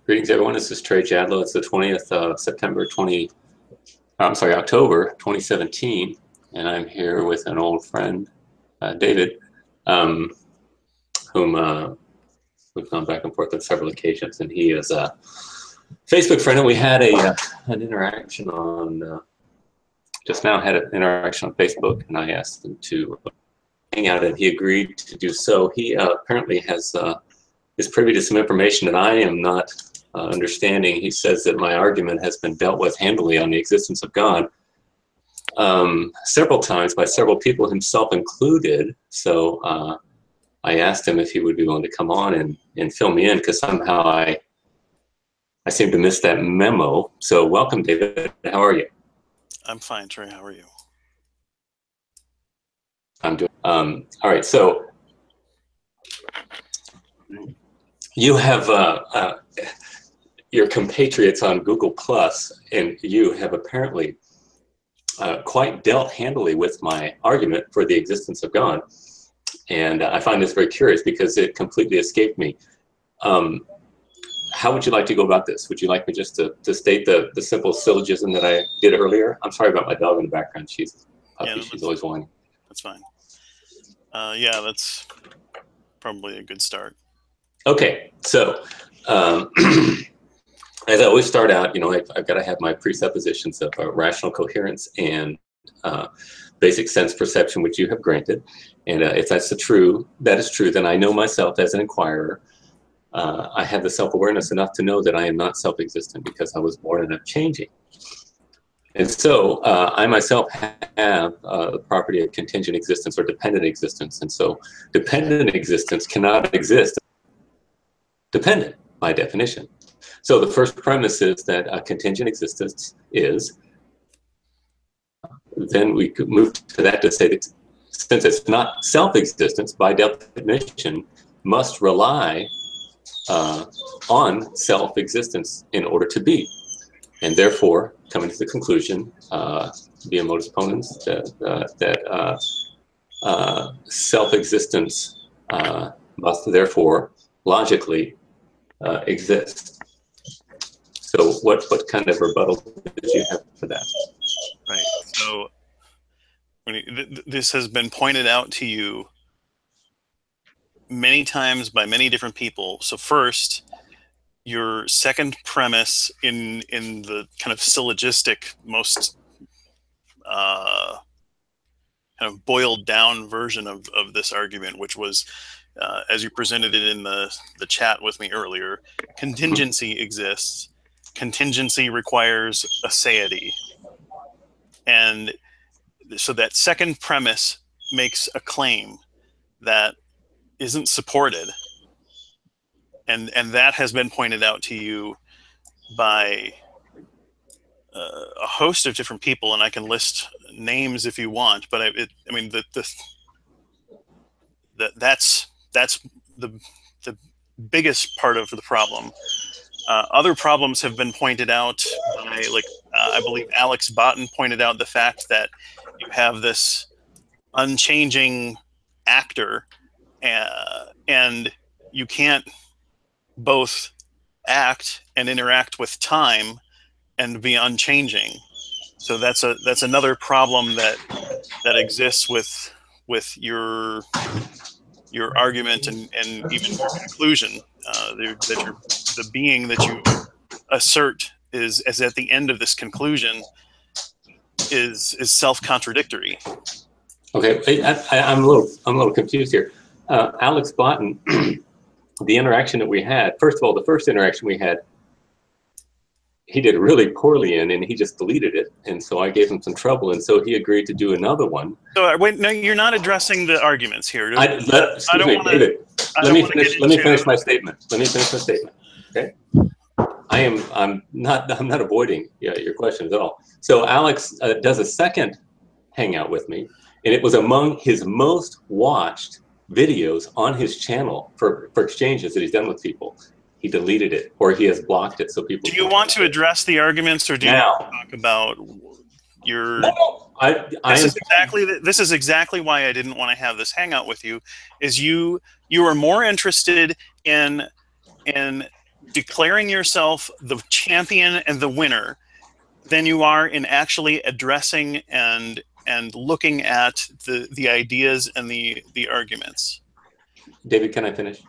Greetings, everyone. This is Trey Jadlow. It's the 20th of October 2017, and I'm here with an old friend, David, whom we've gone back and forth on several occasions, and he is a Facebook friend, and we had an interaction on, just now had an interaction on Facebook, and I asked him to hang out, and he agreed to do so. He apparently is privy to some information that I am not understanding. He says that my argument has been dealt with handily on the existence of God several times by several people, himself included. So I asked him if he would be willing to come on and fill me in, because somehow I seem to miss that memo. So welcome, David. How are you? I'm fine, Trey. How are you? I'm doing all right. So you have your compatriots on Google Plus, and you have apparently quite dealt handily with my argument for the existence of God. And I find this very curious because it completely escaped me. How would you like to go about this? Would you like me just to state the simple syllogism that I did earlier? I'm sorry about my dog in the background. She's a puppy. She's always whining. That's fine. Yeah, that's probably a good start. Okay, so as I always start out, I've got to have my presuppositions of rational coherence and basic sense perception, which you have granted. And if that is true, then I know myself as an inquirer. I have the self-awareness enough to know that I am not self-existent because I was born and I'm changing. And so I myself have the property of contingent existence or dependent existence. And so dependent existence cannot exist dependent by definition. So the first premise is that contingent existence is, then we could move to that to say that since it's not self-existence, by definition, must rely on self-existence in order to be. And therefore, coming to the conclusion, via modus ponens, that self-existence must therefore logically exist. So what kind of rebuttal did you have for that? Right. So this has been pointed out to you many times by many different people. So first, your second premise in the kind of syllogistic, most kind of boiled down version of this argument, which was, as you presented it in the chat with me earlier, contingency exists. Contingency requires aseity. And so that second premise makes a claim that isn't supported. And that has been pointed out to you by a host of different people, and I can list names if you want, but that's the biggest part of the problem. Other problems have been pointed out by, I believe Alex Botten pointed out the fact that you have this unchanging actor, and you can't both act and interact with time and be unchanging. So that's another problem that exists with your argument and even your conclusion. The being that you assert is at the end of this conclusion is self-contradictory. Okay, I'm a little confused here. Alex Botten, the interaction that we had, first of all, the first interaction we had, he did really poorly in, and he just deleted it. And so I gave him some trouble, and so he agreed to do another one. So wait, no, you're not addressing the arguments here. David, let me finish my statement. Okay. I'm not avoiding your questions at all. So Alex does a second hangout with me, and it was among his most watched videos on his channel for exchanges that he's done with people. He deleted it, or he has blocked it, so people. Do you want to address the arguments, or do you want to talk about your? No, this is exactly why I didn't want to have this hangout with you. Is you are more interested in declaring yourself the champion and the winner than you are in actually addressing and looking at the ideas and the arguments. David, can I finish?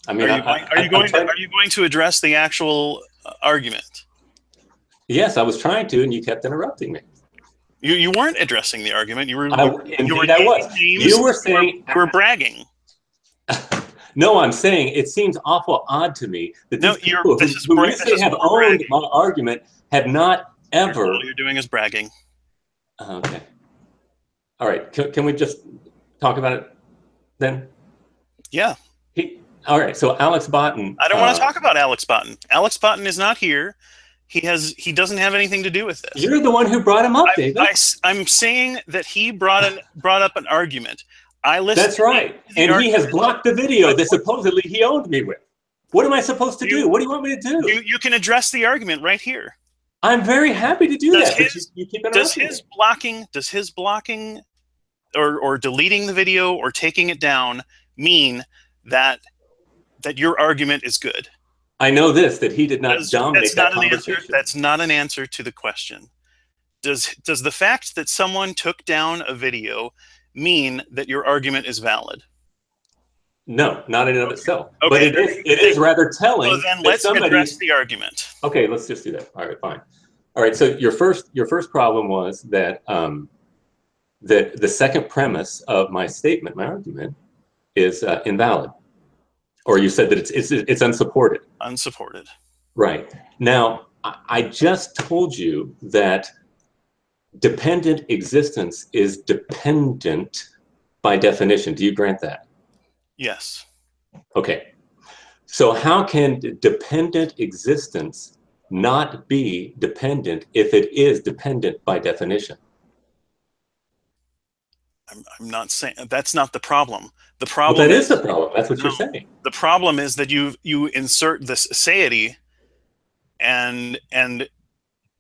I mean, are you going to address the actual argument? Yes, I was trying to, and you kept interrupting me. You weren't addressing the argument. Indeed, I was. You were saying you were bragging. No, I'm saying it seems awful odd to me that these people who you say have owned my argument have not ever. All you're doing is bragging. Okay. All right. Can we just talk about it then? Yeah. All right. So Alex Botten. I don't want to talk about Alex Botten. Alex Botten is not here. He doesn't have anything to do with this. You're the one who brought him up, David. I'm saying that he brought up an argument. I listened. That's right. And he has blocked the video that supposedly he owned me with. What am I supposed to do? What do you want me to do? You can address the argument right here. I'm very happy to do that. Does his blocking or deleting the video or taking it down mean that your argument is good? I know this, that he did not dominate that conversation. That's not an answer to the question. Does the fact that someone took down a video mean that your argument is valid? No, not in and of itself. Okay. But it is rather telling. So then let's address the argument. Okay, let's just do that. All right, fine. All right, so your first problem was that that the second premise of my statement, my argument, is invalid. Or you said that it's unsupported. Unsupported. Right. Now, I just told you that dependent existence is dependent by definition. Do you grant that? Yes. Okay. So how can dependent existence not be dependent if it is dependent by definition? I'm not saying that's not the problem. The problem that is the problem. That's what you're saying. The problem is that you insert this aseity and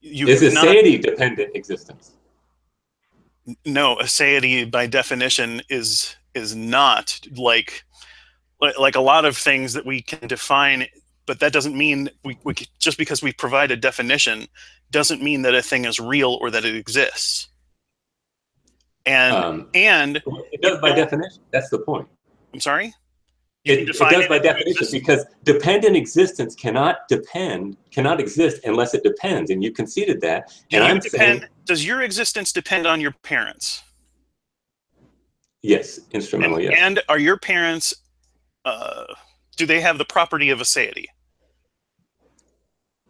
you is aseity dependent existence? No, aseity by definition is not like a lot of things that we can define, but that doesn't mean we just because we provide a definition doesn't mean that a thing is real or that it exists. And it does by definition. That's the point. I'm sorry? It does by definition because dependent existence cannot exist unless it depends, and you conceded that. Does your existence depend on your parents? Yes, instrumentally, yes. And are your parents, do they have the property of aseity?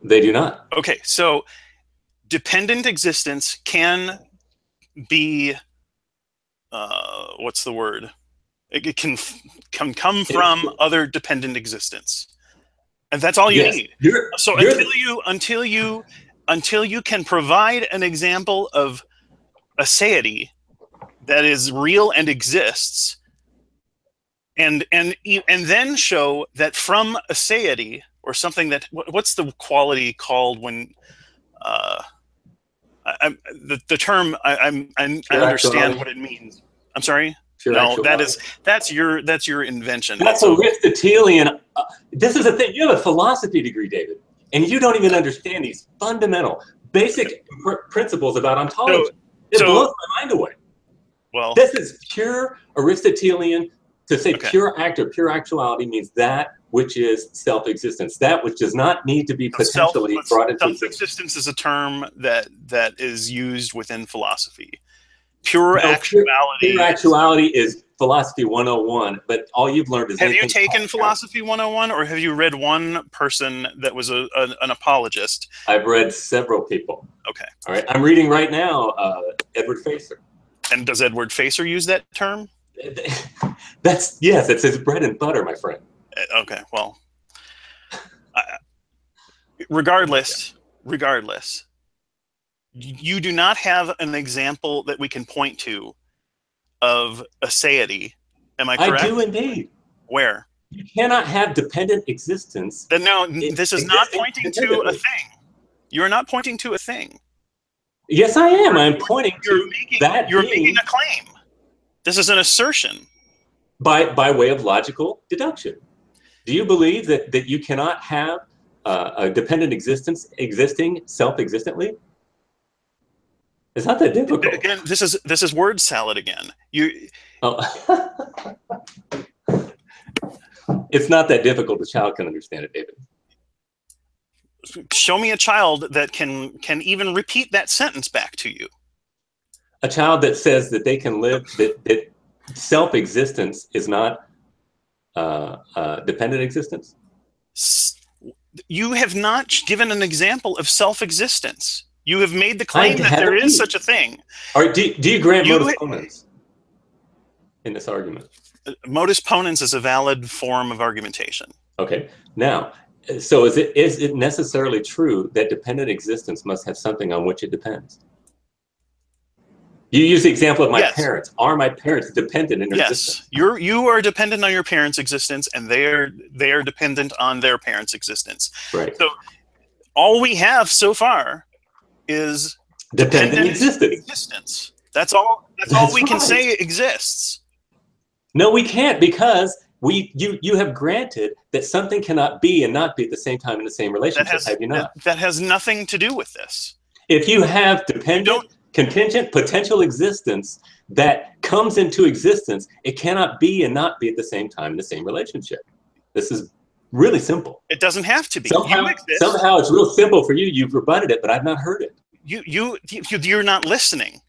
They do not. Okay, so dependent existence can be, what's the word? It can come from other dependent existence, and that's all you need. Until you can provide an example of aseity that is real and exists, and then show that from aseity or something that what's the quality called when the term I understand what it means. I'm sorry. No, that's your invention. That's Aristotelian. This is the thing. You have a philosophy degree, David, and you don't even understand these fundamental, basic principles about ontology. It blows my mind away. Well, this is pure Aristotelian. To say pure act or pure actuality means that which is self-existence, that which does not need to be potentially brought into existence. Self-existence is a term that is used within philosophy. Pure actuality is philosophy 101, but all you've learned is... Have you taken philosophy 101, or have you read one person that was an apologist? I've read several people. Okay. All right. I'm reading right now Edward Facer. And does Edward Facer use that term? Yes, it's his bread and butter, my friend. Okay, well, regardless, you do not have an example that we can point to of aseity. Am I correct? I do indeed. Where? You cannot have dependent existence. No, this is not pointing to a thing. You are not pointing to a thing. Yes, I am. I'm pointing to that. You're making a claim. This is an assertion. By way of logical deduction. Do you believe that you cannot have a dependent existence existing self-existently? It's not that difficult. Again, this is word salad again. Oh. It's not that difficult. The child can understand it, David. Show me a child that can even repeat that sentence back to you. A child that says that they can live, that self-existence is not dependent existence? You have not given an example of self-existence. You have made the claim that there is such a thing. All right, do you grant modus ponens in this argument? Modus ponens is a valid form of argumentation. Okay. Now, so is it necessarily true that dependent existence must have something on which it depends? You use the example of my parents. Are my parents dependent in their existence? Yes, you are dependent on your parents' existence, and they are dependent on their parents' existence. Right. So all we have so far is dependent existence. That's all we can say exists. No, we can't, because you have granted that something cannot be and not be at the same time in the same relationship. Have you not? That has nothing to do with this. If you have dependent, contingent, potential existence that comes into existence, it cannot be and not be at the same time in the same relationship. This is really simple. It doesn't have to be. Somehow it's real simple for you. You've rebutted it, but I've not heard it. You're not listening.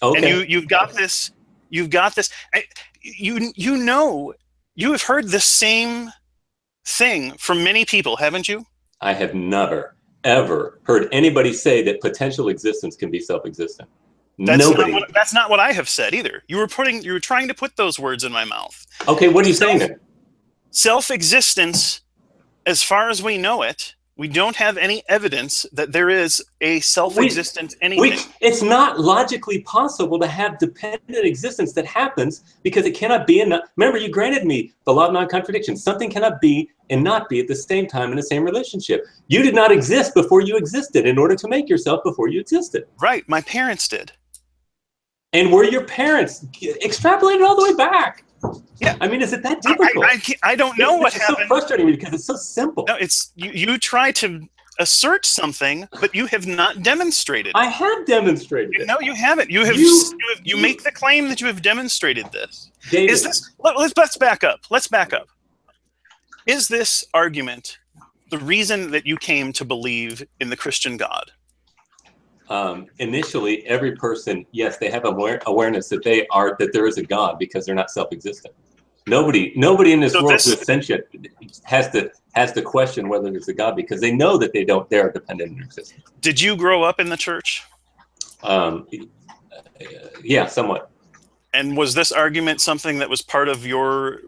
Okay. And you've got this. You've got this. You know, you have heard the same thing from many people, haven't you? I have never, ever heard anybody say that potential existence can be self-existent. Nobody. That's not what I have said either. You were trying to put those words in my mouth. Okay, what are you saying then? Self-existence, as far as we know it, we don't have any evidence that there is a self-existent anything. It's not logically possible to have dependent existence that happens because it cannot be and not. Remember, you granted me the law of non-contradiction. Something cannot be and not be at the same time in the same relationship. You did not exist before you existed in order to make yourself before you existed. Right, my parents did. And were your parents extrapolated all the way back? Yeah, I mean, is it that difficult? I don't know what happened. It's so frustrating because it's so simple. No, it's you try to assert something, but you have not demonstrated. I have demonstrated it. No, you haven't. You make the claim that you have demonstrated this. David. Is this? Let's back up. Let's back up. Is this argument the reason that you came to believe in the Christian God? Initially, every person, yes, they have awareness that there is a God because they're not self-existent. Nobody in this world who is sentient has to question whether there's a God because they know that they are dependent in existence. Did you grow up in the church? Yeah, somewhat. And was this argument something that was part of your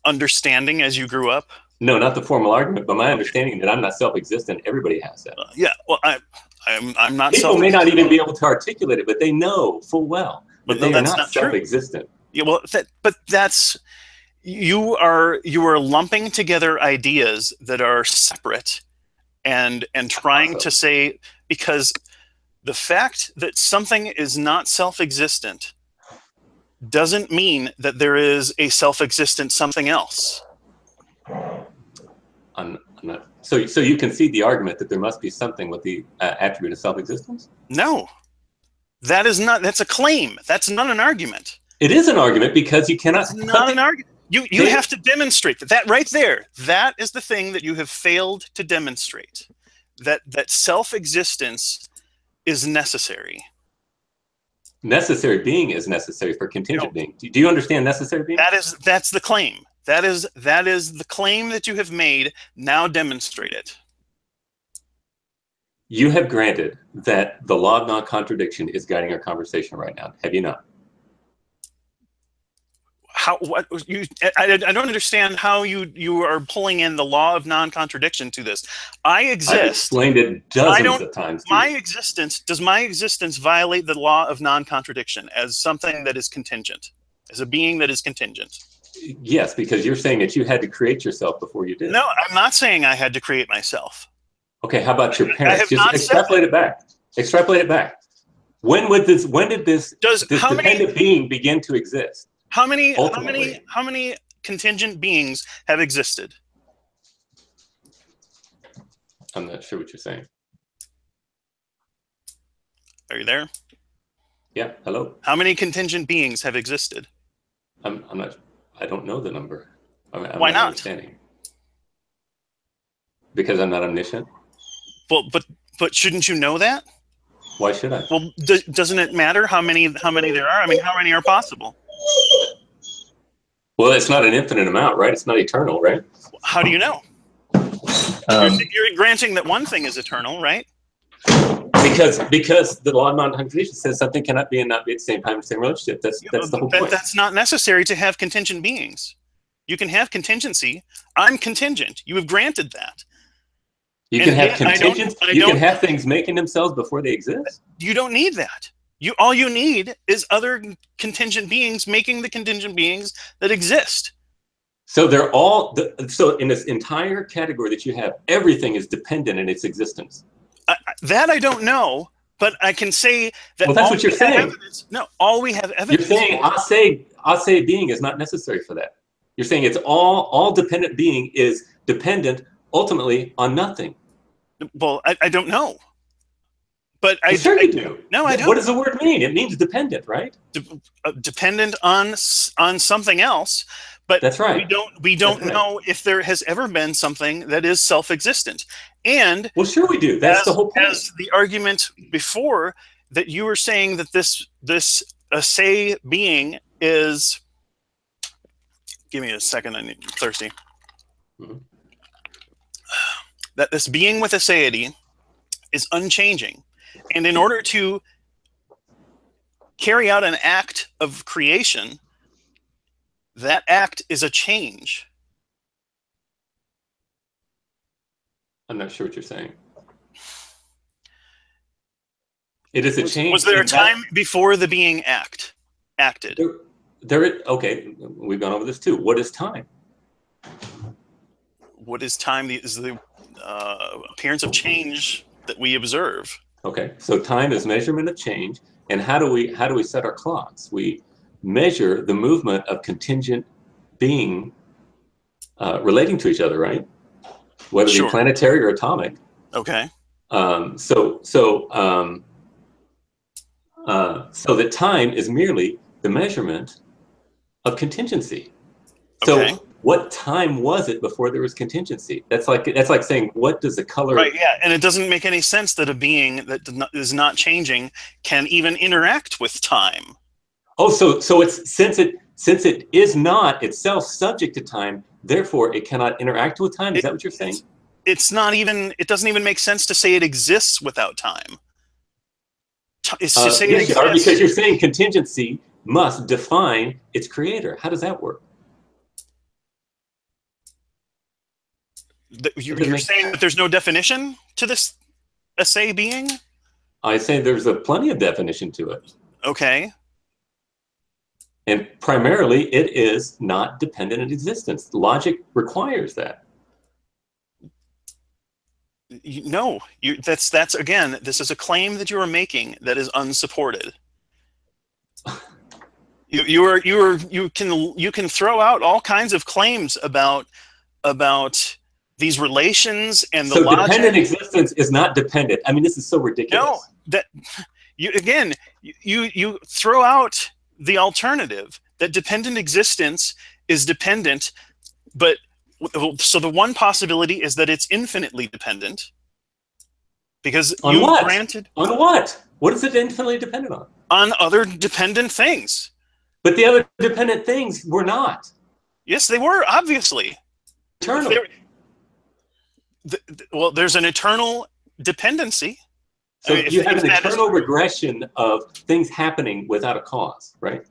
understanding as you grew up? No, not the formal argument, but my understanding that I'm not self-existent. Everybody has that. Yeah, well, I'm not. People may not even be able to articulate it, but they know full well that they are not self-existent. Yeah, well, that's you are lumping together ideas that are separate, and trying to say, because the fact that something is not self-existent doesn't mean that there is a self-existent something else. I'm not. So you concede the argument that there must be something with the attribute of self-existence? No, that's a claim. That's not an argument. It is an argument because you cannot. It's not an argument. You have to demonstrate that right there. That is the thing that you have failed to demonstrate. That self-existence is necessary. Necessary being is necessary for contingent being. Do you understand necessary being? That's the claim. That is the claim that you have made. Now demonstrate it. You have granted that the law of non-contradiction is guiding our conversation right now. Have you not? I don't understand how you are pulling in the law of non-contradiction to this. I exist. I've explained it dozens of times. Does my existence violate the law of non-contradiction as something that is contingent, as a being that is contingent? Yes, because you're saying that you had to create yourself before you did. No, I'm not saying I had to create myself. Okay, how about your parents? Just extrapolate it back. Extrapolate it back. When did this dependent being begin to exist? How many contingent beings have existed? I'm not sure what you're saying. Are you there? Yeah, hello? How many contingent beings have existed? I'm not, I don't know the number. I'm Why not not? understanding. Because I'm not omniscient? Well, but shouldn't you know that? Why should I? Well, doesn't it matter how many there are? I mean, how many are possible? Well, it's not an infinite amount, right? It's not eternal, right? How do you know? You're granting that one thing is eternal, right? Because the law of non-contradiction says something cannot be and not be at the same time in the same relationship. That's the whole point. That's not necessary to have contingent beings. You can have contingency. I'm contingent. You have granted that. You can have contingents. You can have things making themselves before they exist. You don't need that. All you need is other contingent beings making the contingent beings that exist. So they're all so in this entire category that you have, everything is dependent in its existence. That I don't know, but I can say that. Well, that's what you're saying. No, all we have evidence. You're saying I say being is not necessary for that. You're saying it's all dependent being is dependent ultimately on nothing. Well, I don't know. But well, sure you do. No, I don't. What does the word mean? It means dependent, right? Dependent on something else. But that's right. We don't know if there has ever been something that is self-existent. And well, sure we do. That's the whole point. As the argument before that you were saying that this say being is. Give me a second. I'm thirsty. Mm-hmm. That this being with aseity is unchanging. And in order to carry out an act of creation, that act is a change. I'm not sure what you're saying. It is a change. Was there a time before the being acted? Okay, we've gone over this too. What is time? What is time? Is the appearance of change that we observe. Okay, so time is measurement of change, and how do we set our clocks? We measure the movement of contingent being relating to each other, right? Whether it be planetary or atomic. Okay. So that time is merely the measurement of contingency. Okay. So what time was it before there was contingency? That's like saying, what does the color? Right. Yeah, and it doesn't make any sense that a being that is not changing can even interact with time. Oh, so it's since it is not itself subject to time, therefore it cannot interact with time. Is that what you're saying? It's not even. It doesn't even make sense to say it exists without time. It's to say it exists. Because you're saying contingency must define its creator. How does that work? You're saying that there's no definition to this assay being? I say there's plenty of definition to it. Okay. And primarily, it is not dependent in existence. Logic requires that. No, that's again. This is a claim that you are making that is unsupported. You can throw out all kinds of claims about these relations and the logic. So dependent existence is not dependent. I mean, this is so ridiculous. No, you throw out the alternative that dependent existence is dependent, but so the one possibility is that it's infinitely dependent. Because on what? On what? What is it infinitely dependent on? On other dependent things. But the other dependent things were not. Yes, they were, obviously. Eternal. Well, there's an eternal dependency. So you have an eternal regression of things happening without a cause, right?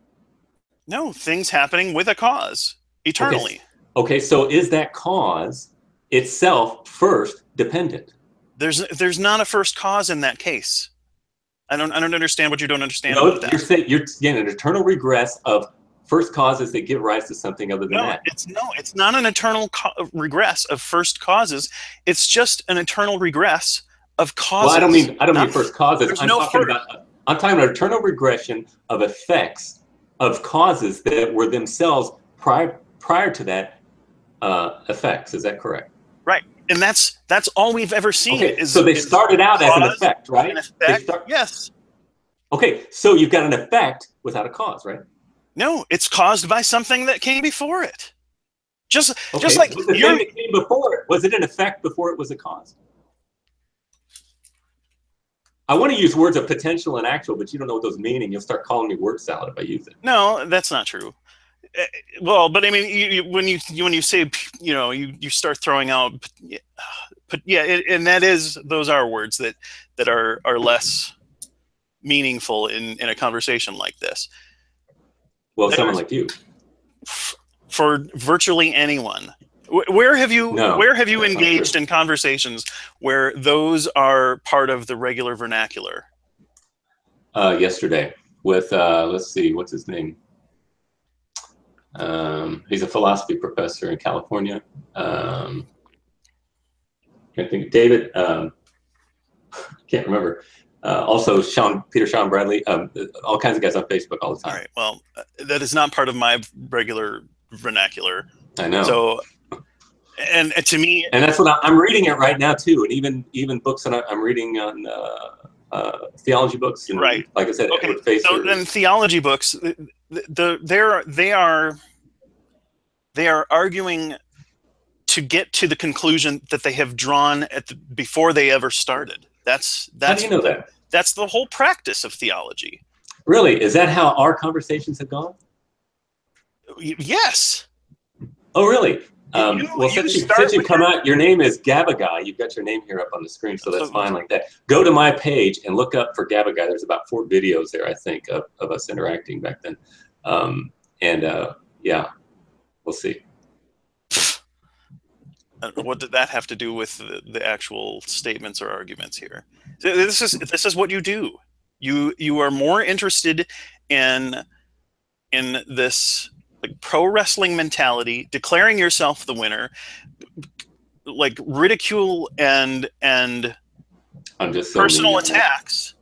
No, things happening with a cause, eternally. Okay, so is that cause itself first dependent? There's not a first cause in that case. I don't understand what you don't understand about that. You're getting an eternal regress of first causes that give rise to something other than that. It's not an eternal regress of first causes. It's just an eternal regress of causes. Well, I don't mean first causes. I'm talking about eternal regression of effects of causes that were themselves prior to that effects. Is that correct? Right. And that's all we've ever seen. Okay, so they started out as an effect, right? An effect, yes. Okay, so you've got an effect without a cause, right? No, it's caused by something that came before it. Just like the thing that came before it, was it an effect before it was a cause? I want to use words of potential and actual, but you don't know what those mean, and you'll start calling me word salad if I use it. No, that's not true. Well, but I mean, when you say, you start throwing out, but yeah, and those are words that are less meaningful in a conversation like this. Well, someone like you. For virtually anyone. Where have you engaged in conversations where those are part of the regular vernacular? Yesterday with let's see, what's his name? He's a philosophy professor in California. Can't think. David. Can't remember. Also, Peter Sean Bradley. All kinds of guys on Facebook all the time. All right. Well, that is not part of my regular vernacular. I know. So, and to me, and that's what I'm reading it right now too. And even books that I'm reading on theology books. And right. Like I said, okay. Edward Facer. So then theology books, they are arguing to get to the conclusion that they have drawn before they ever started. That's How do you know that? That's the whole practice of theology. Really? Is that how our conversations have gone? Yes. Oh, really? Well, since you've come out, your name is Gabba Guy. You've got your name here up on the screen, so that's fine like that. Go to my page and look up for Gabba Guy. There's about 4 videos there, I think, of us interacting back then. Yeah, we'll see. What did that have to do with the actual statements or arguments here? This is what you do. You are more interested in this like pro wrestling mentality, declaring yourself the winner, like ridicule and personal attacks,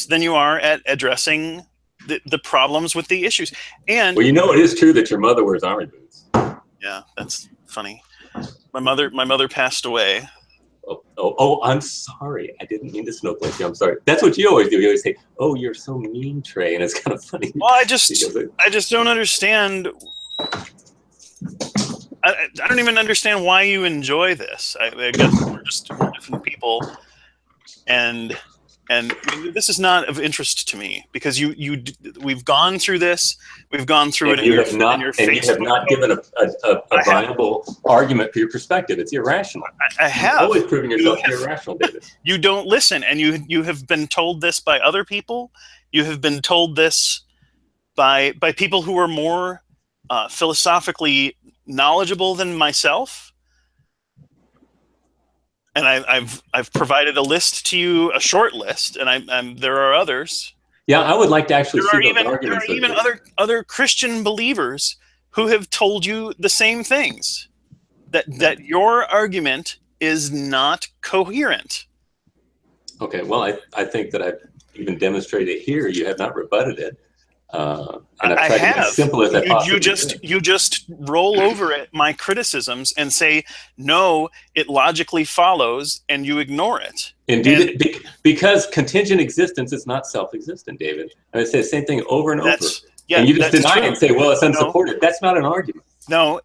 than you are at addressing the problems with the issues. And well, it is true that your mother wears army boots. Yeah, that's funny. My mother passed away. Oh, I'm sorry. I didn't mean to snowflake you. I'm sorry. That's what you always do. You always say, "Oh, you're so mean, Trey," and it's kind of funny. Well, I just don't understand. I don't even understand why you enjoy this. I guess we're different people, and this is not of interest to me because we've gone through this. We've gone through it. You have not given a viable argument for your perspective. It's irrational. I have You've always proven yourself to be irrational, David. You don't listen, and you have been told this by other people. You have been told this by people who are more philosophically knowledgeable than myself. And I've provided a list to you, a short list, and there are others. Yeah, I would like to actually see those arguments. There are even other Christian believers who have told you the same things, that your argument is not coherent. Okay, well, I think that I've even demonstrated it here. You have not rebutted it. And I've tried to be as simple as I possibly can. You just roll over it, my criticisms, and say, no, it logically follows, and you ignore it. Indeed, because contingent existence is not self-existent, David. And I say the same thing over and over. Yeah, and you just deny it and say, well, it's unsupported. That's not an argument. No,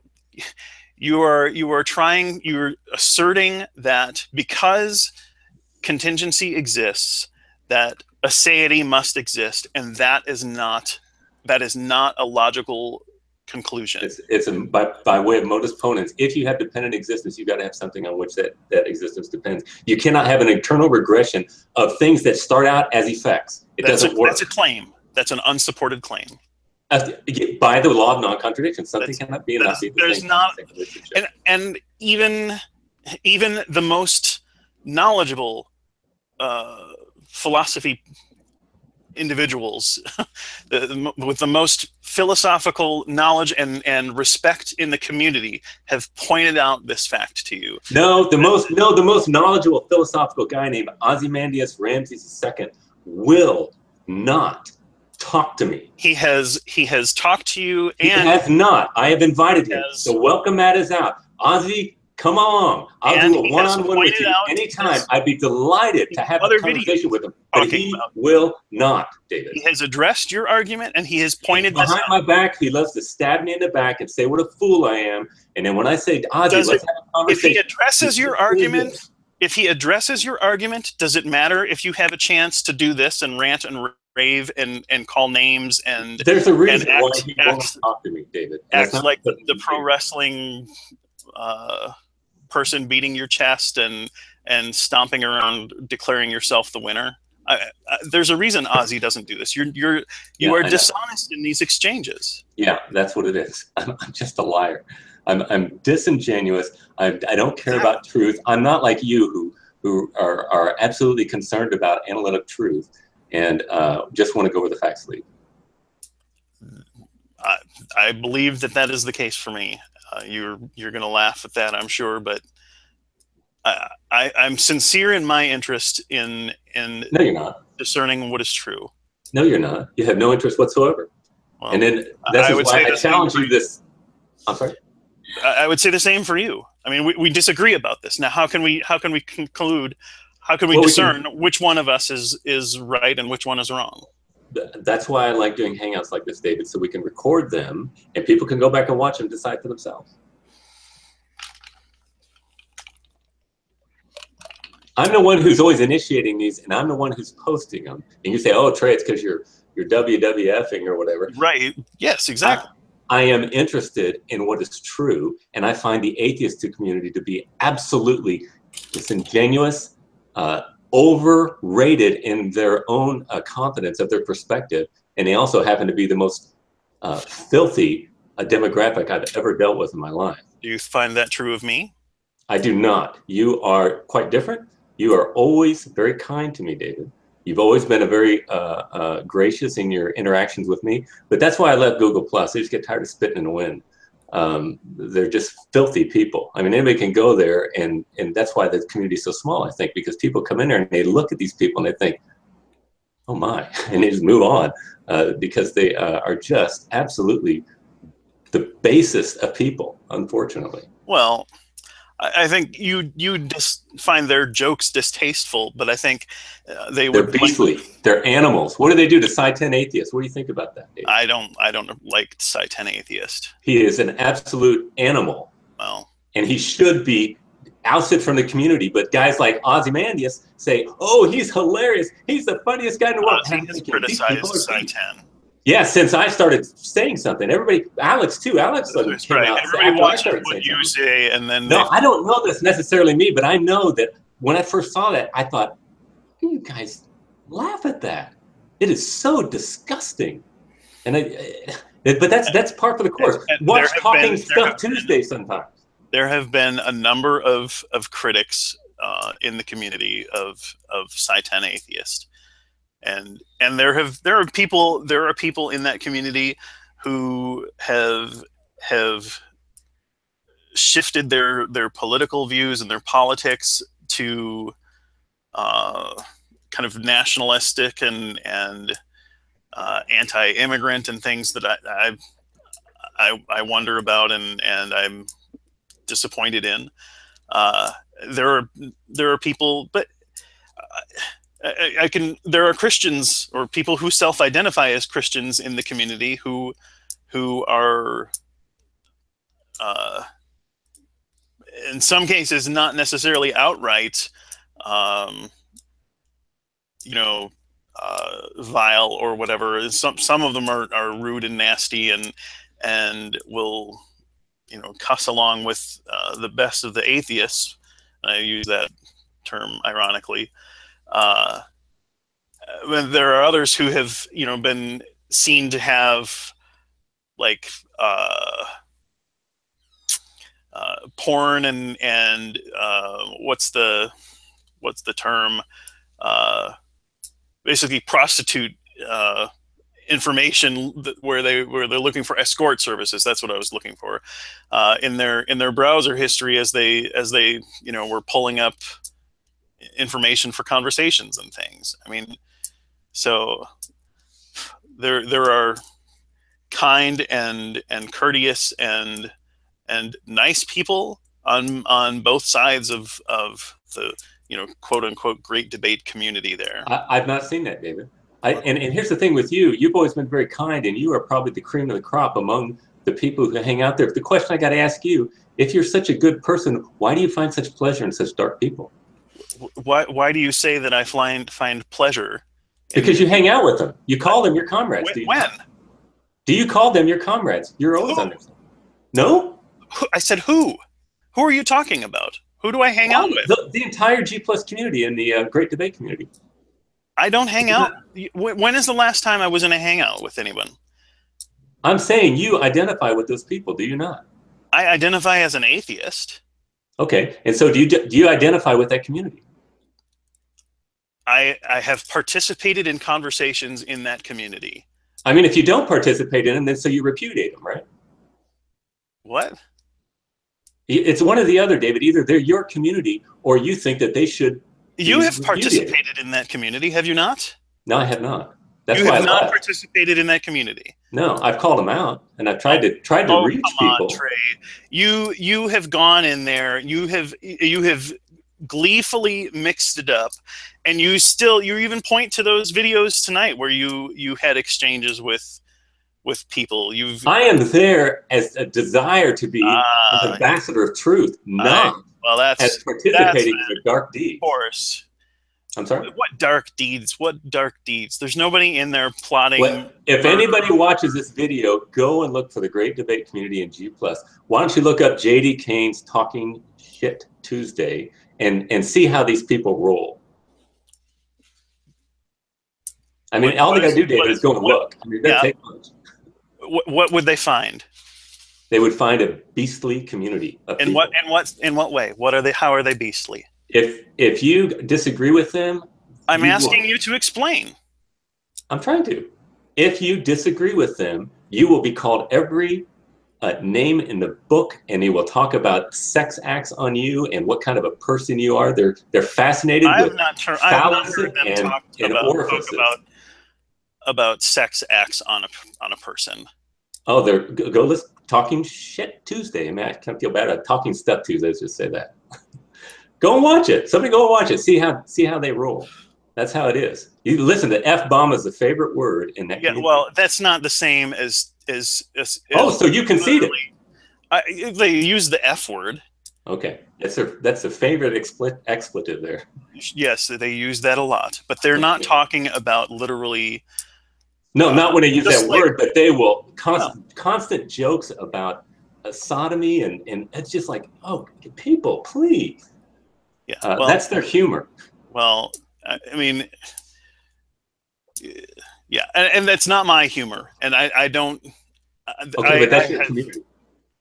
you're asserting that because contingency exists, that aseity must exist, and that is not a logical conclusion. It's by way of modus ponens. If you have dependent existence, you've got to have something on which that existence depends. You cannot have an internal regression of things that start out as effects. It doesn't work. That's a claim. That's an unsupported claim. By the law of non-contradiction, something cannot be and not be the there's same. Not, and even the most knowledgeable philosophy individuals with the most philosophical knowledge and respect in the community have pointed out this fact to you. The most knowledgeable philosophical guy named Ozymandias Ramses II will not talk to me. He has talked to you, and he has not. I have invited him. So welcome Matt is out. Ozzy, Come on. I'll And do a he has one-on-one with pointed you out anytime. I'd be delighted to have a other conversation videos with him. But talking he about. will not, David. He has addressed your argument, and he has pointed this Behind out. my back, he loves to stab me in the back and say what a fool I am. And then when I say, Ozzy, let's have a conversation. If he addresses your argument, does it matter if you have a chance to do this and rant and rave and call names and there's a reason and why he won't talk to me, David. Act like the pro wrestling person beating your chest and stomping around, declaring yourself the winner? There's a reason Ozzy doesn't do this. You are dishonest in these exchanges. Yeah, that's what it is. I'm just a liar. I'm disingenuous. I don't care about truth. I'm not like you who are absolutely concerned about analytic truth and just want to go where the facts lead. I believe that is the case for me. You're going to laugh at that, I'm sure, but I'm sincere in my interest in No, you're not. Discerning what is true. No, you're not. You have no interest whatsoever. Well, and then that's why I challenge you this. I'm sorry. I would say the same for you. I mean, we disagree about this. Now, how can we conclude? How can we discern which one of us is right and which one is wrong? That's why I like doing hangouts like this, David, so we can record them and people can go back and watch them, decide for themselves. I'm the one who's always initiating these, and I'm the one who's posting them. And you say, "Oh, Trey, it's because you're WWFing or whatever." Right? Yes, exactly. I am interested in what is true, and I find the atheist community to be absolutely disingenuous, overrated in their own confidence of their perspective, and they also happen to be the most filthy demographic I've ever dealt with in my life. Do you find that true of me? I do not. You are quite different. You are always very kind to me, David. You've always been a very gracious in your interactions with me, but that's why I left Google Plus. I just get tired of spitting in the wind. They're just filthy people. I mean, anybody can go there, and that's why the community is so small, I think, because people come in there and they look at these people and they think, oh my, and they just move on because they are just absolutely the basest of people, unfortunately. Well, I think you just find their jokes distasteful, but I think they're beastly. They're animals. What do they do to Psi 10 atheists? What do you think about that, Dave? I don't like Psi 10 atheist. He is an absolute animal. Well, and he should be ousted from the community. But guys like Ozymandias say, "Oh, he's hilarious. He's the funniest guy in the world." Ozzy has criticized Psi 10. Yeah, since I started saying something, everybody, Alex too. Alex came out. Everybody watches what you say, and then no, I don't know that's necessarily me, but I know that when I first saw that, I thought, you guys laugh at that. It is so disgusting. And but that's part of the course. Watch Talking Stuff Tuesday sometimes. There have been a number of critics in the community of Psi 10 atheist. And there are people in that community who have shifted their political views and their politics to kind of nationalistic and anti-immigrant and things that I wonder about and I'm disappointed in. There are people, but. There are Christians or people who self-identify as Christians in the community who are, in some cases, not necessarily outright, vile or whatever. Some of them are rude and nasty and will, cuss along with the best of the atheists. I use that term ironically. There are others who have, been seen to have like porn and what's the term? Basically, prostitute information where they're looking for escort services. That's what I was looking for in their browser history as they were pulling up information for conversations and things. I mean, so there are kind and courteous and nice people on both sides of the, you know, quote unquote great debate community there. I've not seen that, David. And here's the thing with you. You've always been very kind, and you are probably the cream of the crop among the people who hang out there. The question I got to ask you, if you're such a good person, why do you find such pleasure in such dark people? Why do you say that I find pleasure? Because you hang out with them. You call them your comrades. When? Do you call them your comrades? You're always on their side. No? I said who? Who are you talking about? Who do I hang out with? The entire G+ community and the Great Debate community. I don't hang out. When is the last time I was in a hangout with anyone? I'm saying you identify with those people, do you not? I identify as an atheist. Okay, and so do you identify with that community? I have participated in conversations in that community. I mean, if you don't participate in them, then so you repudiate them, right? What? It's one or the other, David. Either they're your community or you think that they should. You have participated in that community, have you not? No, I have not. That's you why have I not left. participated in that community. No, I've called them out and I've tried to reach people. Trey. You have gone in there. You have gleefully mixed it up, and you even point to those videos tonight where you had exchanges with people. I am there as a desire to be an ambassador of truth, not as participating in a dark deed. Of course. I'm sorry? What dark deeds? What dark deeds? There's nobody in there plotting. Well, if anybody watches this video, go and look for the Great Debate community in G+. Why don't you look up J.D. Kane's Talking Shit Tuesday and see how these people roll. I mean, all they got to do, David, is go and look. I mean, take much. What would they find? They would find a beastly community of people. In what way? What are they? How are they beastly? If you disagree with them, I'm asking you to explain. I'm trying to. If you disagree with them, you will be called every name in the book, and they will talk about sex acts on you and what kind of a person you are. They're fascinated with phallus and orifices. About sex acts on a person. Oh, go listen. Talking Shit Tuesday. I mean, I can't feel bad about Talking Stuff Tuesday. Let's just say that. Go and watch it. Somebody go and watch it. See how they roll. That's how it is. You listen to F-bomb is the favorite word in that. Yeah, community. Well, that's not the same as oh, so you concede it. They use the F word. Okay, that's the favorite expletive there. Yes, they use that a lot, but they're not talking about literally. No, not when they use that word, but they will constant jokes about sodomy and it's just like, oh, people, please. Yeah, that's their humor. Well, I mean, yeah, and that's not my humor, and I don't. Okay, but that's your community.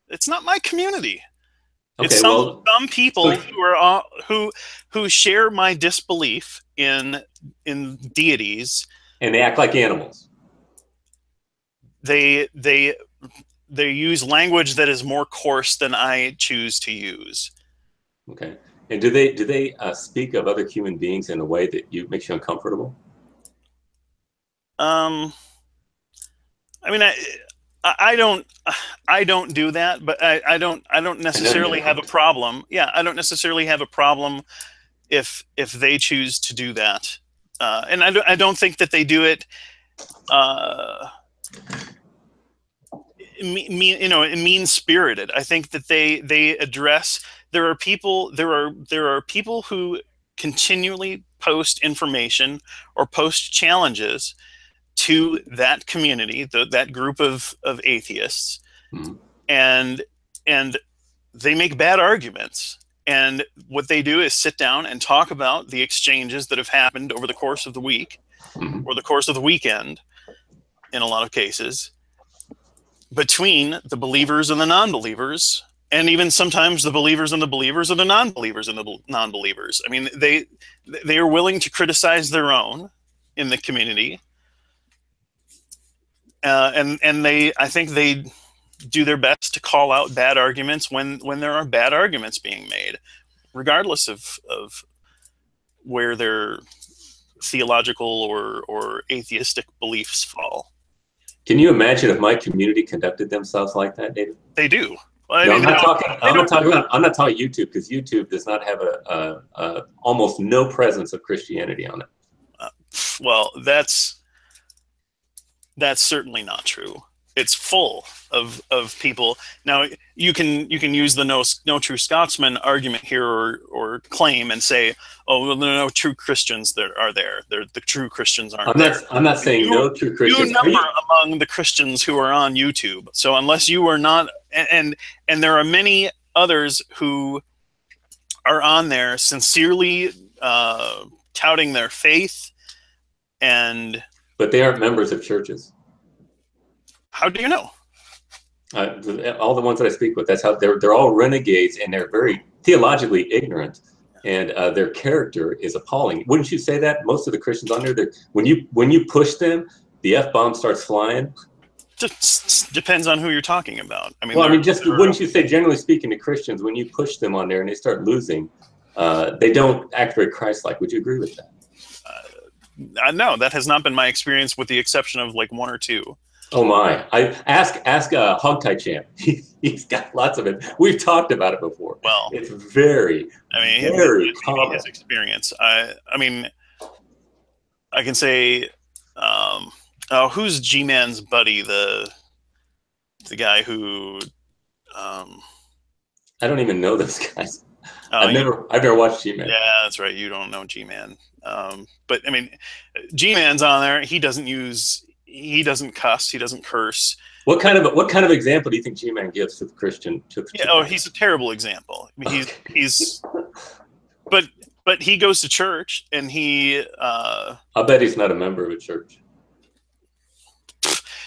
It's not my community. Okay, it's some people who share my disbelief in deities, and they act like animals. They use language that is more coarse than I choose to use. Okay. And do they speak of other human beings in a way that makes you uncomfortable? I mean, I don't do that, but I don't necessarily have a problem. Yeah, I don't necessarily have a problem if they choose to do that, and I don't think that they do it. Mean-spirited. I think that they address. There are people who continually post information or post challenges to that community, that group of atheists, and they make bad arguments. And what they do is sit down and talk about the exchanges that have happened over the course of the week or the course of the weekend, in a lot of cases, between the believers and the non-believers, and even sometimes the believers and the believers, or the non-believers and the non-believers. I mean, they are willing to criticize their own in the community, and I think they do their best to call out bad arguments when there are bad arguments being made, regardless of where their theological or atheistic beliefs fall. Can you imagine if my community conducted themselves like that, David? They do. Well, I No, mean, I'm not talking YouTube, because YouTube does not have a almost no presence of Christianity on it. Well, that's certainly not true. It's full of people. Now you can use the no true Scotsman argument here, or claim and say, oh, well, there are no true Christians that are there. The true Christians aren't there. I'm not saying no true Christians. You number among the Christians who are on YouTube. So unless you are not, and there are many others who are on there sincerely touting their faith, but they aren't members of churches. How do you know? All the ones that I speak with, that's how they're all renegades, and they're very theologically ignorant, and their character is appalling. Wouldn't you say that? Most of the Christians on there, when you push them, the F-bomb starts flying. Just depends on who you're talking about. I mean, well, wouldn't you say, generally speaking, to Christians, when you push them on there and they start losing, they don't act very Christ-like? Would you agree with that? No, that has not been my experience, with the exception of like one or two. Oh my! I ask Hogtie Champ. He's got lots of it. We've talked about it before. Well, it's very common. His experience. I mean, I can say, who's G-Man's buddy? The guy who. I don't even know those guys. I've never watched G-Man. Yeah, that's right. You don't know G-Man. But I mean, G-Man's on there. He doesn't cuss. He doesn't curse. What kind of example do you think G-Man gives to the Christian? He's a terrible example. I mean, he's but he goes to church, and he. I bet he's not a member of a church.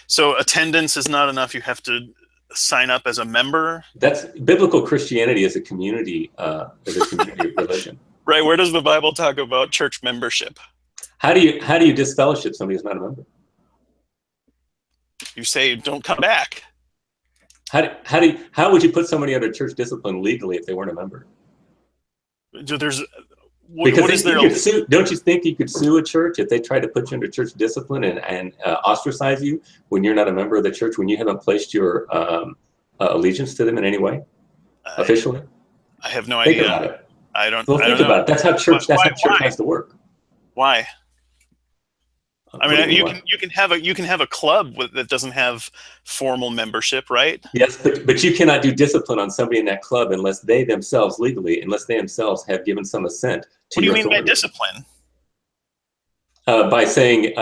So attendance is not enough. You have to sign up as a member. That's biblical Christianity as a community religion. Right. Where does the Bible talk about church membership? How do you disfellowship somebody who's not a member? You say, don't come back. How would you put somebody under church discipline legally if they weren't a member? Don't you think you could sue a church if they tried to put you under church discipline and ostracize you when you're not a member of the church, when you haven't placed your allegiance to them in any way officially? I have no idea. Think about it. I don't about it. That's how church has to work. Why? I mean, you can have a club that doesn't have formal membership, right? Yes, but you cannot do discipline on somebody in that club unless they themselves have given some assent to. What do you mean by discipline? By saying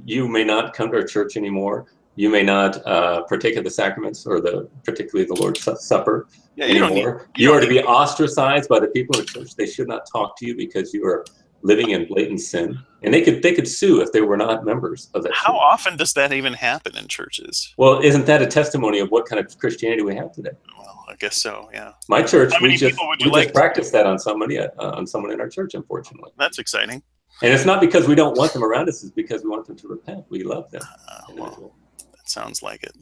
you may not come to our church anymore. You may not partake of the sacraments, or particularly the Lord's Supper anymore. You are to be ostracized by the people of the church. They should not talk to you because you are living in blatant sin, and they could sue if they were not members of that. How church. often does that even happen in churches? Well, isn't that a testimony of what kind of Christianity we have today? Well, I guess so. Yeah. My church, we just practice that on somebody on someone in our church, unfortunately. That's exciting. And it's not because we don't want them around us; it's because we want them to repent. We love them. Well, that sounds like it.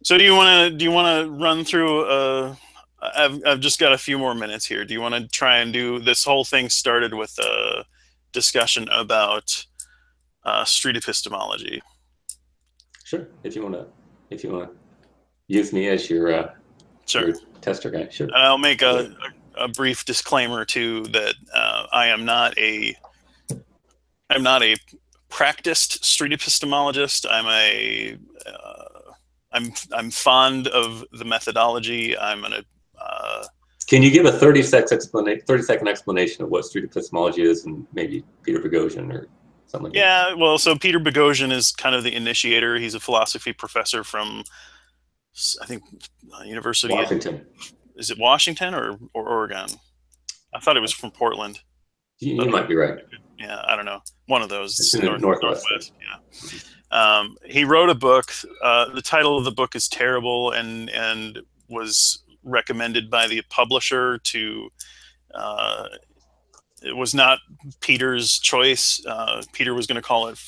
So, do you want to run through? I've just got a few more minutes here. Do you want to try and do this whole thing? Started with a discussion about street epistemology. Sure. If you want to use me as your your tester guy, sure. And I'll make a brief disclaimer too that I'm not a practiced street epistemologist. I'm fond of the methodology. Can you give a 30-second explanation of what street epistemology is, and maybe Peter Boghossian or something like that? Yeah, well, so Peter Boghossian is kind of the initiator. He's a philosophy professor from, I think, University Washington. Is it Washington or Oregon? I thought it was from Portland. You might be right. Yeah, I don't know. One of those. It's in the Northwest. Yeah. He wrote a book. The title of the book is terrible, and was recommended by the publisher to. It was not Peter's choice. Peter was going to call it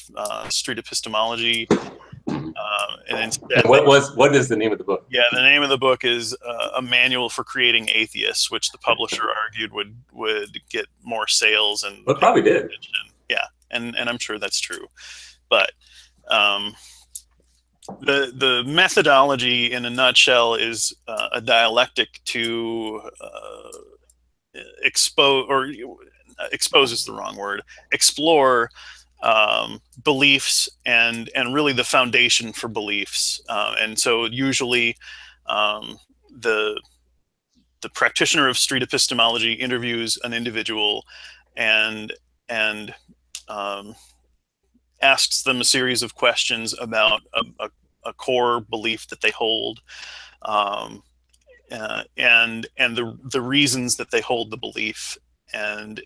street epistemology. And instead, what is the name of the book? Yeah, the name of the book is A Manual for Creating Atheists, which the publisher argued would get more sales, and it probably did. Yeah, and I'm sure that's true, but The methodology, in a nutshell, is a dialectic to expose is the wrong word. Explore beliefs and really the foundation for beliefs. And so usually the practitioner of street epistemology interviews an individual and asks them a series of questions about a core belief that they hold, and the reasons that they hold the belief, and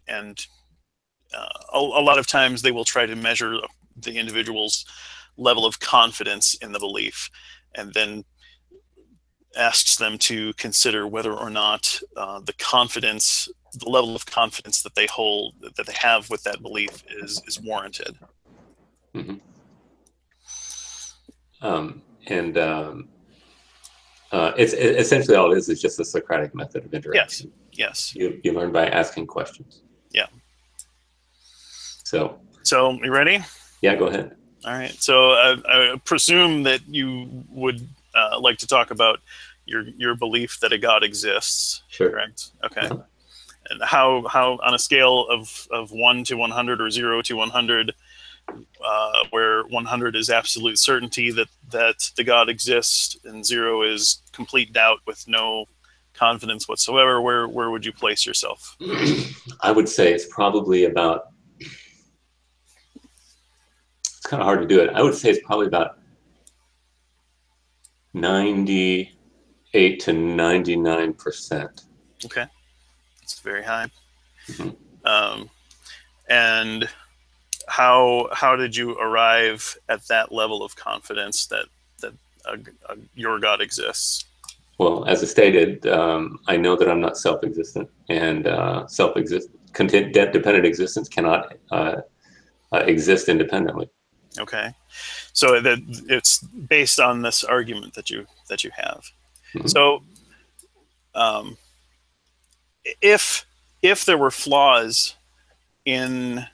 a lot of times they will try to measure the individual's level of confidence in the belief, and then asks them to consider whether or not the level of confidence that they hold, that they have with that belief, is warranted. Mm-hmm. It's essentially all it is just a Socratic method of interaction. Yes. You learn by asking questions. Yeah. So you ready? Yeah, go ahead. All right. So I presume that you would like to talk about your belief that a God exists. Sure. Correct. Okay. And how on a scale of 1 to 100 or 0 to 100, where 100 is absolute certainty that the God exists and 0 is complete doubt with no confidence whatsoever, where would you place yourself? I would say it's probably about, it's kind of hard to do it. I would say it's probably about 98 to 99%. Okay. It's very high. Mm-hmm. And how did you arrive at that level of confidence that your God exists? Well, as I stated, I know that I'm not self-existent, and dependent existence cannot exist independently. Okay, so that it's based on this argument that you have. Mm-hmm. So, if there were flaws in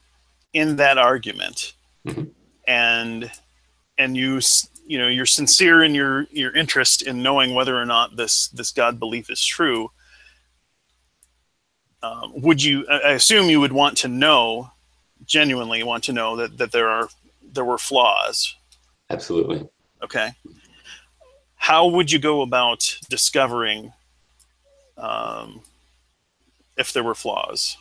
that argument, mm-hmm. and you're sincere in your interest in knowing whether or not this God belief is true, I assume you would want to know, genuinely want to know that there were flaws. Absolutely. Okay. How would you go about discovering if there were flaws?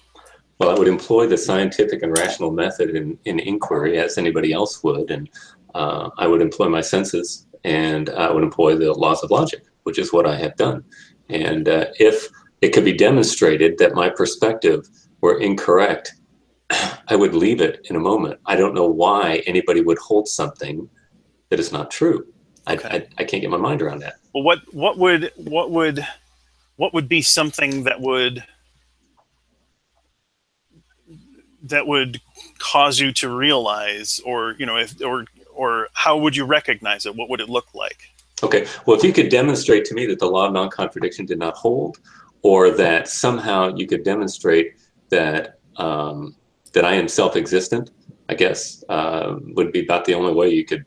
Well, I would employ the scientific and rational method in inquiry, as anybody else would, and I would employ my senses, and I would employ the laws of logic, which is what I have done. And if it could be demonstrated that my perspective were incorrect, I would leave it in a moment. I don't know why anybody would hold something that is not true. Okay. I can't get my mind around that. Well, what would be something that would cause you to realize, or or how would you recognize it? What would it look like? Okay. Well, if you could demonstrate to me that the law of non-contradiction did not hold, or that somehow you could demonstrate that that I am self-existent, I guess would be about the only way you could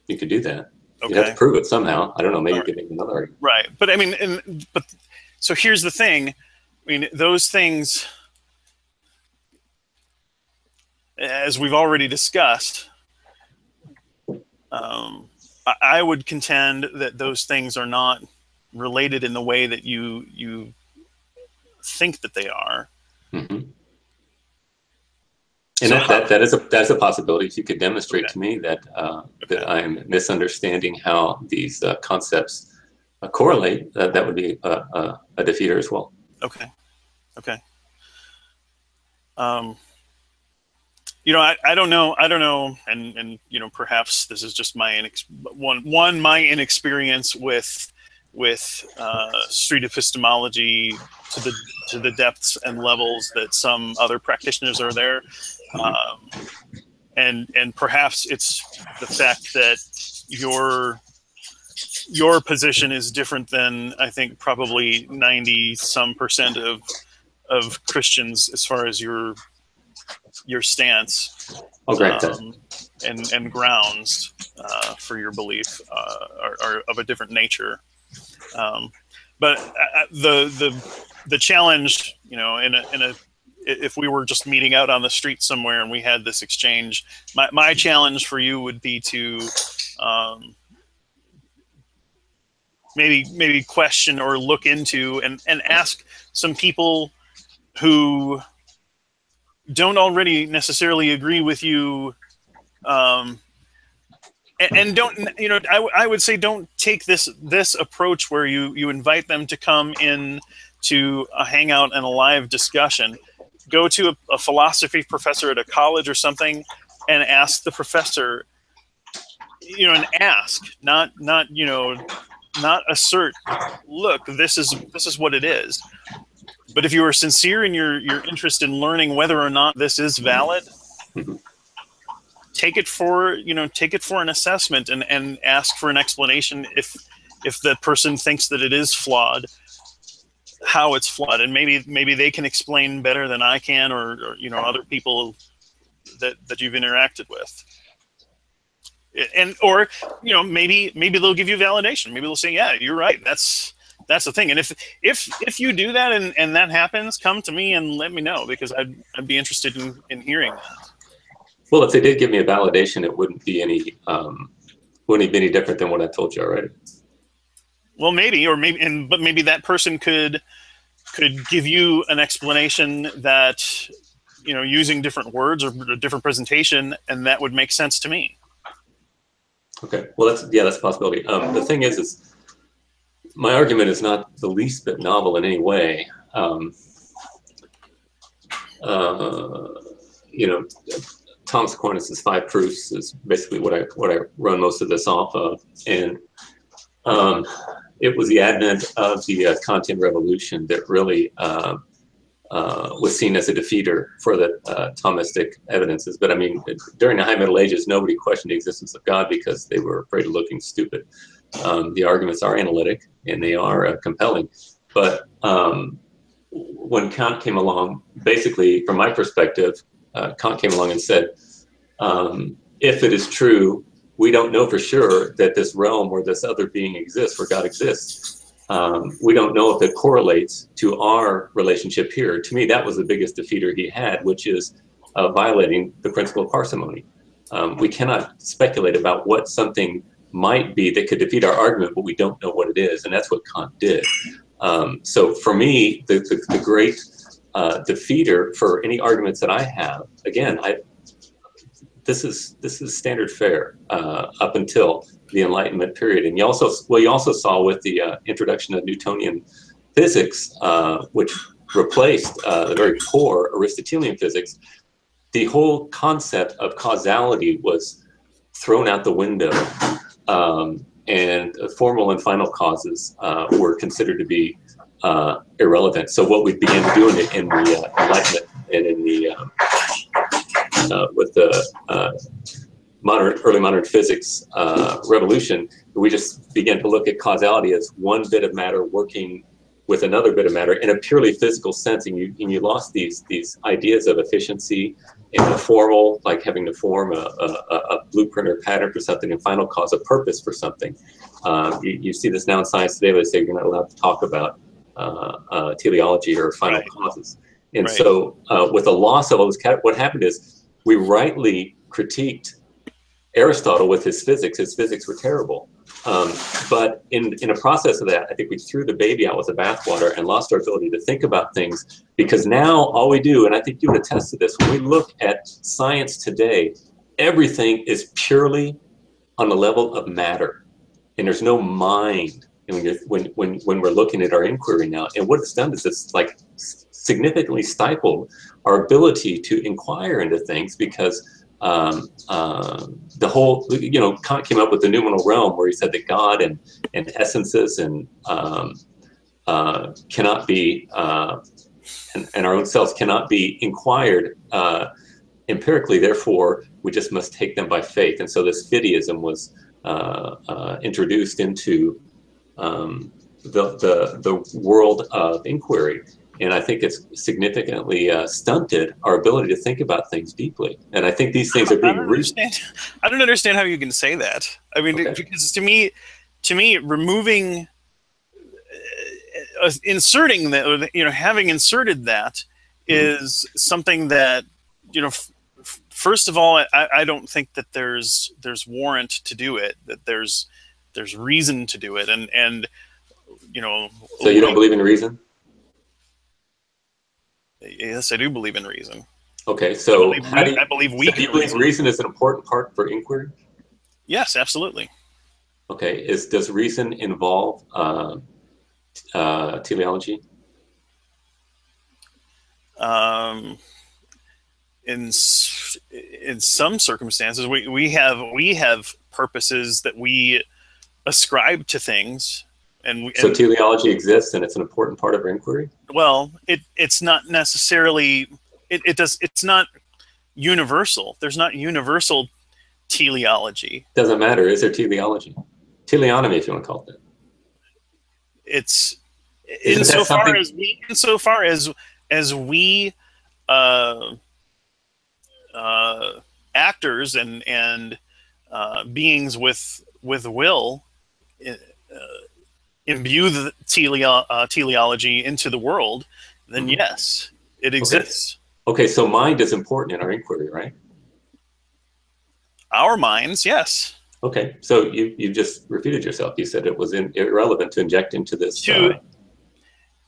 do that. Okay. You have to prove it somehow. I don't know. Maybe you could make another argument. Right. But I mean, so here's the thing. I mean, those things, as we've already discussed, I would contend that those things are not related in the way that you think that they are. Mm-hmm. And so that's a possibility. If you could demonstrate to me that that I'm misunderstanding how these concepts correlate, that would be a defeater as well. Okay. Okay. I don't know, and perhaps this is just my my inexperience with street epistemology to the depths and levels that some other practitioners are there, and perhaps it's the fact that your position is different than I think probably 90% of Christians as far as your your stance, I'll grant that. and grounds for your belief are of a different nature. But the challenge, you know, if we were just meeting out on the street somewhere and we had this exchange, my challenge for you would be to maybe question or look into and ask some people who don't already necessarily agree with you, and don't, you know, I would say don't take this approach where you invite them to come in to a hangout and a live discussion. Go to a philosophy professor at a college or something and ask the professor, you know, and ask, not you know, not assert, look, this is what it is. But if you are sincere in your interest in learning whether or not this is valid, take it for an assessment and ask for an explanation if the person thinks that it is flawed, how it's flawed, and maybe they can explain better than I can, or you know, other people that you've interacted with. And or you know, maybe they'll give you validation. Maybe they'll say, yeah, you're right, that's the thing. And if you do that and that happens, come to me and let me know, because I'd be interested in hearing that. Well, if they did give me a validation, it wouldn't be any different than what I told you already. Well, but maybe that person could give you an explanation that, you know, using different words or a different presentation, and that would make sense to me. Okay. Well, that's a possibility. The thing is my argument is not the least bit novel in any way. You know, Thomas Aquinas' 5 proofs is basically what I run most of this off of, and it was the advent of the Kantian revolution that really was seen as a defeater for the Thomistic evidences. But I mean, during the High Middle Ages, nobody questioned the existence of God because they were afraid of looking stupid. The arguments are analytic and they are compelling. But when Kant came along, basically, from my perspective, Kant came along and said, if it is true, we don't know for sure that this realm or this other being exists, or God exists. We don't know if it correlates to our relationship here. To me, that was the biggest defeater he had, which is violating the principle of parsimony. We cannot speculate about what something might be that could defeat our argument, but we don't know what it is, and that's what Kant did. So for me, the great defeater for any arguments that I have, again, this is standard fare up until the Enlightenment period. And you also saw with the introduction of Newtonian physics, which replaced the very poor Aristotelian physics, the whole concept of causality was thrown out the window, and formal and final causes were considered to be irrelevant. So what we began to do in the Enlightenment and in the with the early modern physics revolution, we just began to look at causality as one bit of matter working with another bit of matter in a purely physical sense, and you lost these ideas of efficiency and the formal, like having to form a blueprint or pattern for something, and final cause, a purpose for something. You see this now in science today. They say you're not allowed to talk about teleology or final causes. And so with the loss of all this, what happened is we rightly critiqued Aristotle with his physics. His physics were terrible. But in a process of that, I think we threw the baby out with the bathwater and lost our ability to think about things, because now all we do, and I think you would attest to this, when we look at science today, everything is purely on the level of matter, and there's no mind. And when we're looking at our inquiry now, and what it's done is it's like significantly stifled our ability to inquire into things, because the whole, you know, Kant came up with the noumenal realm, where he said that God and essences and cannot be, and our own selves cannot be inquired empirically. Therefore, we just must take them by faith. And so this fideism was introduced into the world of inquiry. And I think it's significantly stunted our ability to think about things deeply. And I think these things are being I don't understand how you can say that. I mean, okay. because to me, removing, inserting that, having inserted that is something that, first of all, I don't think that there's warrant to do it, that there's reason to do it. And So you don't believe in reason? Yes, I do believe in reason. Okay, so I believe we do you believe reason is an important part for inquiry? Yes, absolutely. Okay, does reason involve teleology? In some circumstances, we have purposes that we ascribe to things, so teleology exists, and it's an important part of our inquiry. Well, it's not necessarily. It's not universal. There's not universal teleology. Doesn't matter. Is there teleology? Teleonomy, if you want to call it that. It's insofar as we actors and beings with will imbue the teleology into the world, then yes, it exists. Okay, so mind is important in our inquiry, right? Our minds, yes. Okay, so you just repeated yourself. You said it was irrelevant to inject into this.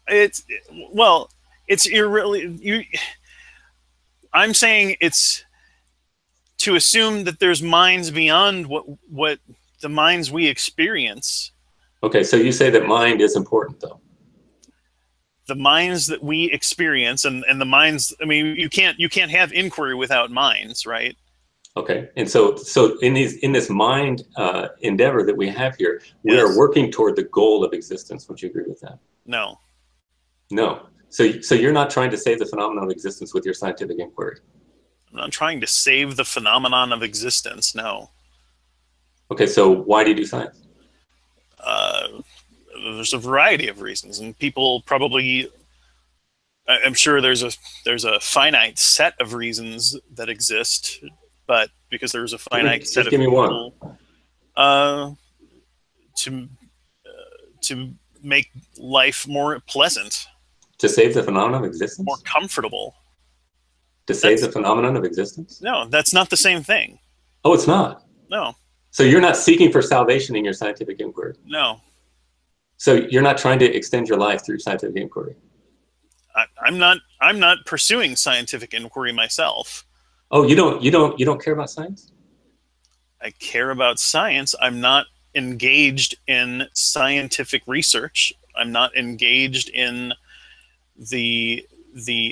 It's irrelevant. I'm saying it's to assume that there's minds beyond what the minds we experience. Okay, so you say that mind is important, though. The minds that we experience and the minds. I mean, you can't have inquiry without minds, right? Okay, and so in this mind endeavor that we have here, we are working toward the goal of existence. Would you agree with that? No. No. So you're not trying to save the phenomenon of existence with your scientific inquiry? I'm not trying to save the phenomenon of existence, no. Okay, so why do you do science? There's a variety of reasons, and people probably, I'm sure there's a finite set of reasons that exist, but because there's a finite set of people, to make life more pleasant. To save the phenomenon of existence? More comfortable. To save the phenomenon of existence? No, that's not the same thing. Oh, it's not? No. So you're not seeking for salvation in your scientific inquiry? No. So you're not trying to extend your life through scientific inquiry? I'm not pursuing scientific inquiry myself. Oh, you don't care about science? I care about science. I'm not engaged in scientific research. I'm not engaged in the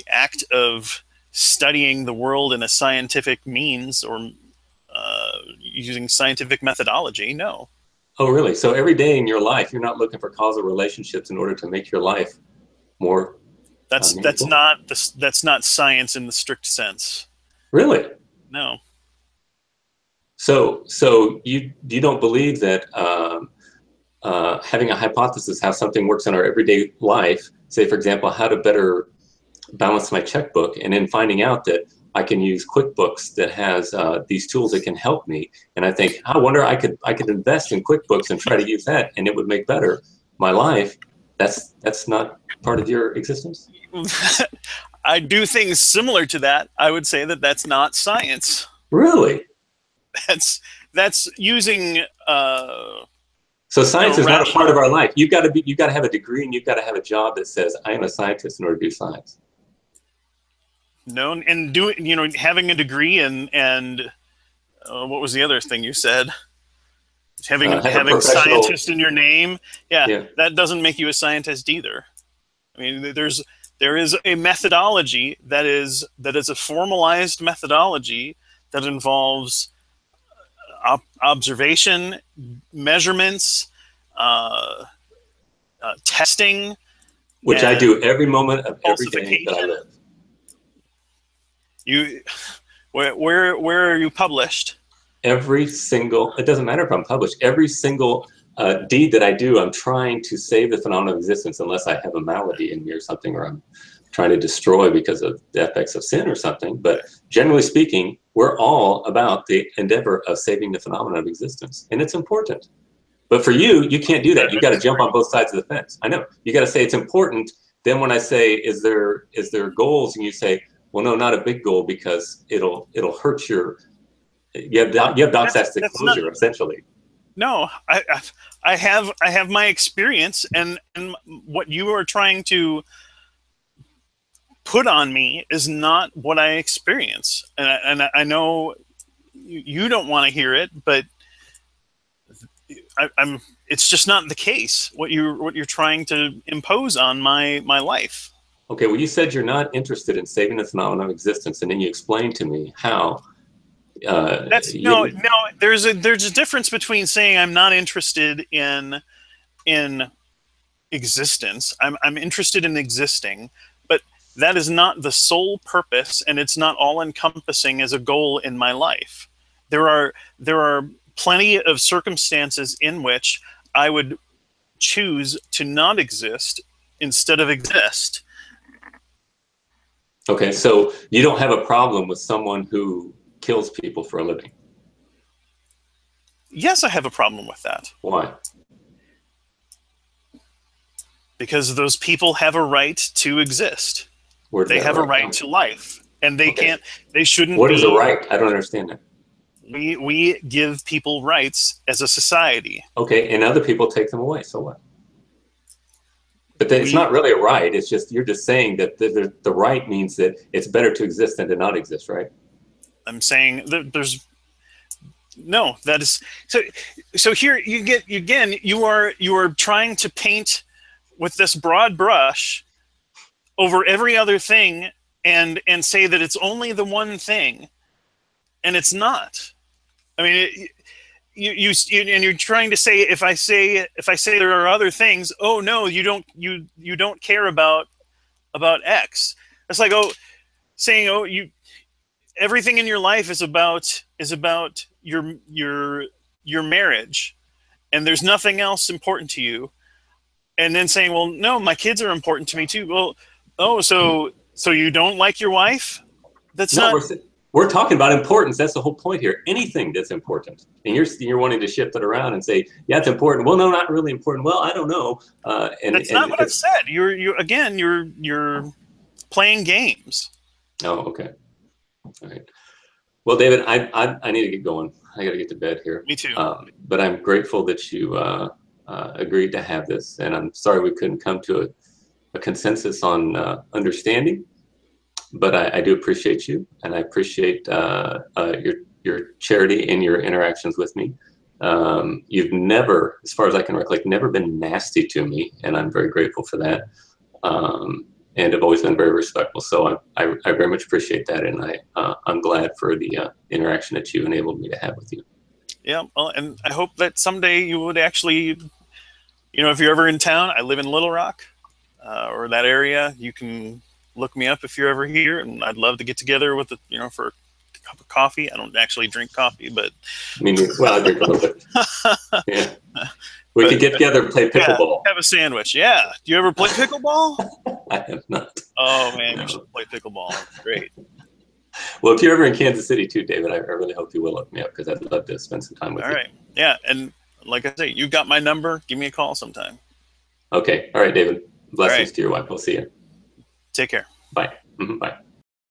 act of studying the world in a scientific means or using scientific methodology. No. Oh, really? So every day in your life, you're not looking for causal relationships in order to make your life more. That's not science in the strict sense. Really? No. So you don't believe that having a hypothesis how something works in our everyday life, say for example, how to better balance my checkbook, and then finding out that I can use QuickBooks that has these tools that can help me, and I think, I wonder I could invest in QuickBooks and try to use that, and it would make better my life. That's not part of your existence? I do things similar to that. I would say that that's not science. Really? That's using. So science is not a part of our life. You've got to have a degree and you've got to have a job that says I am a scientist in order to do science. No, and having a degree and what was the other thing you said? Having scientist in your name, yeah, that doesn't make you a scientist either. I mean, there is a methodology that is a formalized methodology that involves observation, measurements, testing, which I do every moment of every day that I live. Where are you published? Every single, it doesn't matter if I'm published, every single deed that I do, I'm trying to save the phenomenon of existence unless I have a malady in me or something, or I'm trying to destroy because of the effects of sin or something. But generally speaking, we're all about the endeavor of saving the phenomenon of existence, and it's important. But for you, you can't do that. You got to jump on both sides of the fence. I know. You got to say it's important. Then when I say, is there goals, and you say, well, no, not a big goal because it'll hurt your. You have doxastic closure essentially. No, I have my experience, and what you are trying to put on me is not what I experience, and I know you don't want to hear it, but I'm. It's just not the case. What you're trying to impose on my life. Okay, well, you said you're not interested in saving the phenomenon of existence, and then you explained to me how. No. There's a difference between saying I'm not interested in existence. I'm interested in existing, but that is not the sole purpose, and it's not all encompassing as a goal in my life. There are plenty of circumstances in which I would choose to not exist instead of exist. Okay, so you don't have a problem with someone who kills people for a living? Yes, I have a problem with that. Why? Because those people have a right to exist. They have a right to life, and they can't. They shouldn't. What is a right? I don't understand that. We give people rights as a society. Okay, and other people take them away. So what? But it's not really a right. It's just you're just saying that the right means that it's better to exist than to not exist, right? I'm saying that there's no. That is so. So here you get again. You are trying to paint with this broad brush over every other thing, and say that it's only the one thing, and it's not. I mean, you're trying to say if I say there are other things. Oh no, you don't care about X. It's like saying everything in your life is about your marriage, and there's nothing else important to you, and then saying, well, no, my kids are important to me too. Well, so you don't like your wife? That's not. We're talking about importance. That's the whole point here. Anything that's important, and you're wanting to shift it around and say, yeah, it's important. Well, no, not really important. Well, I don't know. That's not what I've said. You're playing games. Oh, okay. All right. Well, David, I need to get going. I got to get to bed here. Me too. But I'm grateful that you agreed to have this, and I'm sorry we couldn't come to a consensus on understanding. But I do appreciate you, and I appreciate your charity and your interactions with me. You've never, as far as I can recollect, never been nasty to me, and I'm very grateful for that. And have always been very respectful. So I very much appreciate that, and I'm glad for the interaction that you enabled me to have with you. Yeah, well, and I hope that someday you would actually, if you're ever in town, I live in Little Rock, or that area, you can look me up if you're ever here, and I'd love to get together with for a cup of coffee. I don't actually drink coffee, but I drink a little bit. Yeah. We could get together and play pickleball. Yeah, have a sandwich. Yeah. Do you ever play pickleball? I have not. Oh man, you should play pickleball. It's great. Well, if you're ever in Kansas City too, David, I really hope you will look me up, because I'd love to spend some time with you. All right. Yeah, and like I say, you got my number. Give me a call sometime. Okay. All right, David. Blessings to your wife. We'll see you. Take care. Bye. Mm-hmm. Bye.